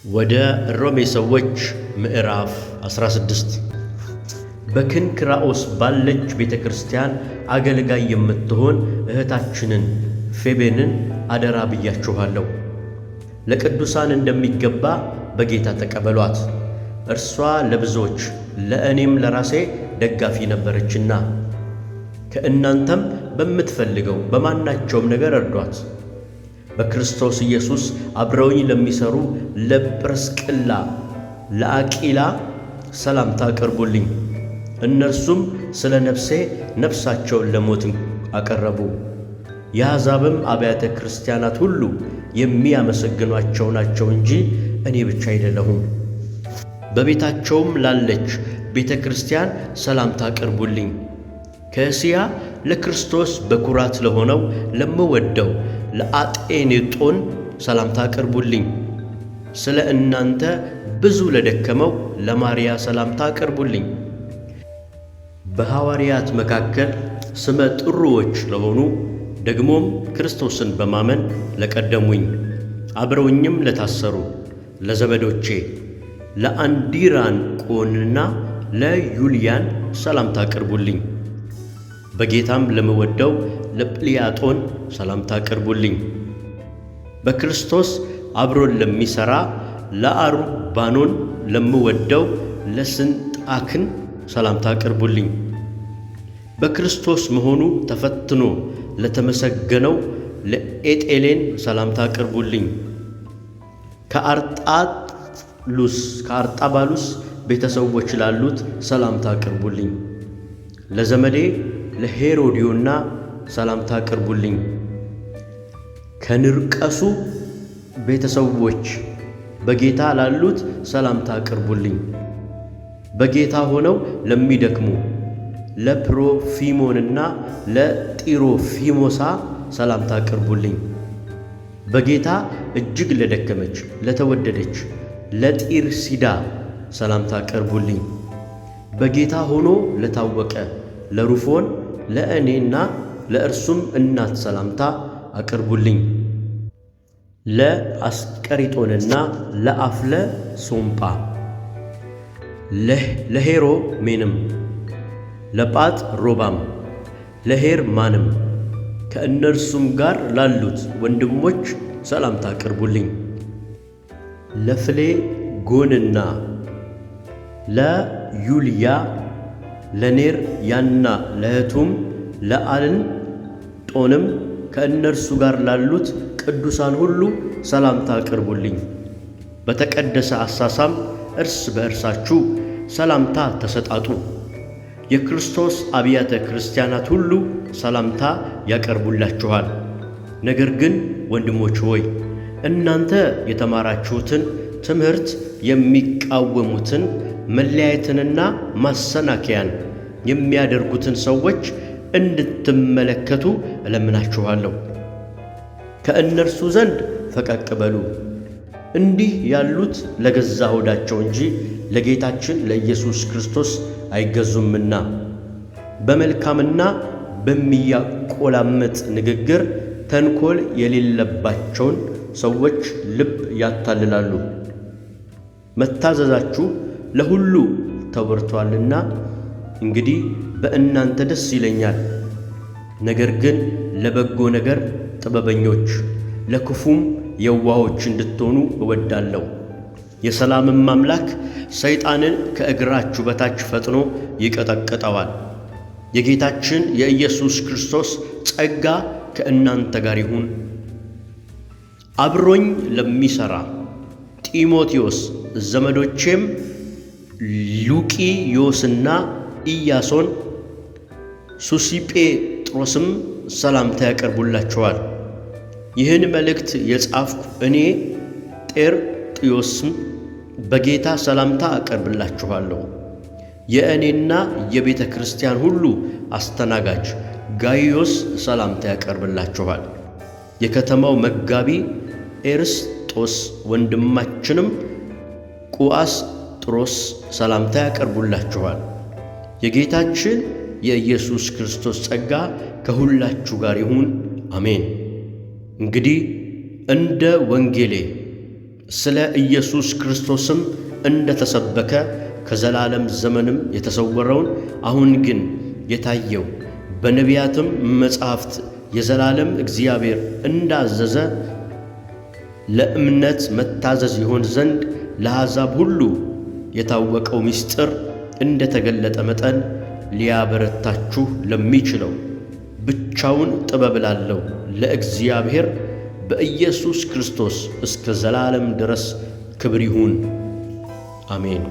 ወደ ሮሜ ሰዎች ምዕራፍ 16 በክንክራኦስ ባለች ቤተ ክርስቲያን አገልጋይ የምትሆን እህታችንን ፌቤንን አደራ ብያችኋለሁ። ለቅዱሳን እንደሚገባ በጌታ ተቀበሏት። እርሷ ለብዙዎች ለእኔም ለራሴ ደጋፊ ነበረችና፣ ከእናንተም በምትፈልገው በማናቸውም ነገር እርዷት። በክርስቶስ ኢየሱስ አብረውኝ ለሚሰሩ ለጵርስቅላ ለአቂላ ሰላምታ አቅርቡልኝ። እነርሱም ስለ ነፍሴ ነፍሳቸውን ለሞት አቀረቡ። የአሕዛብም አብያተ ክርስቲያናት ሁሉ የሚያመሰግኗቸው ናቸው እንጂ እኔ ብቻ አይደለሁም። በቤታቸውም ላለች ቤተ ክርስቲያን ሰላምታ አቅርቡልኝ። ከእስያ ለክርስቶስ በኩራት ለሆነው ለምወደው ለአጤኔጦን ሰላምታ አቅርቡልኝ። ስለ እናንተ ብዙ ለደከመው ለማርያ ሰላምታ አቅርቡልኝ። በሐዋርያት መካከል ስመ ጥሩዎች ለሆኑ ደግሞም ክርስቶስን በማመን ለቀደሙኝ አብረውኝም ለታሰሩ ለዘመዶቼ ለአንዲራንቆንና ለዩልያን ሰላምታ አቅርቡልኝ። በጌታም ለምወደው ለጵልያጦን ሰላምታ አቅርቡልኝ። በክርስቶስ አብሮን ለሚሠራ ለአሩባኖን ለምወደው ለስንጣክን ሰላምታ አቅርቡልኝ። በክርስቶስ መሆኑ ተፈትኖ ለተመሰገነው ለኤጤሌን ሰላምታ አቅርቡልኝ። ከአርጣባሉስ ቤተሰቦች ላሉት ሰላምታ አቅርቡልኝ። ለዘመዴ ለሄሮድዮና ሰላምታ አቅርቡልኝ። ከንርቀሱ ቤተሰቦች በጌታ ላሉት ሰላምታ አቅርቡልኝ። በጌታ ሆነው ለሚደክሙ ለፕሮፊሞንና ለጢሮፊሞሳ ሰላምታ አቅርቡልኝ። በጌታ እጅግ ለደከመች ለተወደደች ለጢርሲዳ ሰላምታ አቅርቡልኝ። በጌታ ሆኖ ለታወቀ ለሩፎን ለእኔና ለእርሱም እናት ሰላምታ አቅርቡልኝ። ለአስቀሪጦንና ለአፍለ ሶምጳ ለሄሮሜንም ለጳጥ ሮባም ለሄርማንም ከእነርሱም ጋር ላሉት ወንድሞች ሰላምታ አቅርቡልኝ። ለፍሌጎንና ለዩልያ ለኔር ያና ለእህቱም ለአልንጦንም ከእነርሱ ጋር ላሉት ቅዱሳን ሁሉ ሰላምታ አቅርቡልኝ። በተቀደሰ አሳሳም እርስ በእርሳችሁ ሰላምታ ተሰጣጡ። የክርስቶስ አብያተ ክርስቲያናት ሁሉ ሰላምታ ያቀርቡላችኋል። ነገር ግን ወንድሞች ሆይ እናንተ የተማራችሁትን ትምህርት የሚቃወሙትን መለያየትንና ማሰናከያን የሚያደርጉትን ሰዎች እንድትመለከቱ እለምናችኋለሁ። ከእነርሱ ዘንድ ፈቀቅ በሉ። እንዲህ ያሉት ለገዛ ሆዳቸው እንጂ ለጌታችን ለኢየሱስ ክርስቶስ አይገዙምና በመልካምና በሚያቆላምጥ ንግግር ተንኮል የሌለባቸውን ሰዎች ልብ ያታልላሉ። መታዘዛችሁ ለሁሉ ተወርቷልና እንግዲህ በእናንተ ደስ ይለኛል። ነገር ግን ለበጎ ነገር ጥበበኞች ለክፉም የዋሆች እንድትሆኑ እወዳለሁ። የሰላምም አምላክ ሰይጣንን ከእግራችሁ በታች ፈጥኖ ይቀጠቅጠዋል። የጌታችን የኢየሱስ ክርስቶስ ጸጋ ከእናንተ ጋር ይሁን። አብሮኝ ለሚሠራ ጢሞቴዎስ ዘመዶቼም ሉቂዮስና ኢያሶን ሱሲጴጥሮስም ሰላምታ ያቀርቡላችኋል። ይህን መልእክት የጻፍኩ እኔ ጤርጥዮስም በጌታ ሰላምታ አቀርብላችኋለሁ። የእኔና የቤተ ክርስቲያን ሁሉ አስተናጋጅ ጋይዮስ ሰላምታ ያቀርብላችኋል። የከተማው መጋቢ ኤርስጦስ ወንድማችንም ቁአስጥሮስ ሰላምታ ያቀርቡላችኋል። የጌታችን የኢየሱስ ክርስቶስ ጸጋ ከሁላችሁ ጋር ይሁን፣ አሜን። እንግዲህ እንደ ወንጌሌ ስለ ኢየሱስ ክርስቶስም እንደ ተሰበከ ከዘላለም ዘመንም የተሰወረውን አሁን ግን የታየው በነቢያትም መጻሕፍት የዘላለም እግዚአብሔር እንዳዘዘ ለእምነት መታዘዝ ይሆን ዘንድ ለአሕዛብ ሁሉ የታወቀው ምስጢር እንደ ተገለጠ መጠን ሊያበረታችሁ ለሚችለው ብቻውን ጥበብ ላለው ለእግዚአብሔር በኢየሱስ ክርስቶስ እስከ ዘላለም ድረስ ክብር ይሁን። አሜን።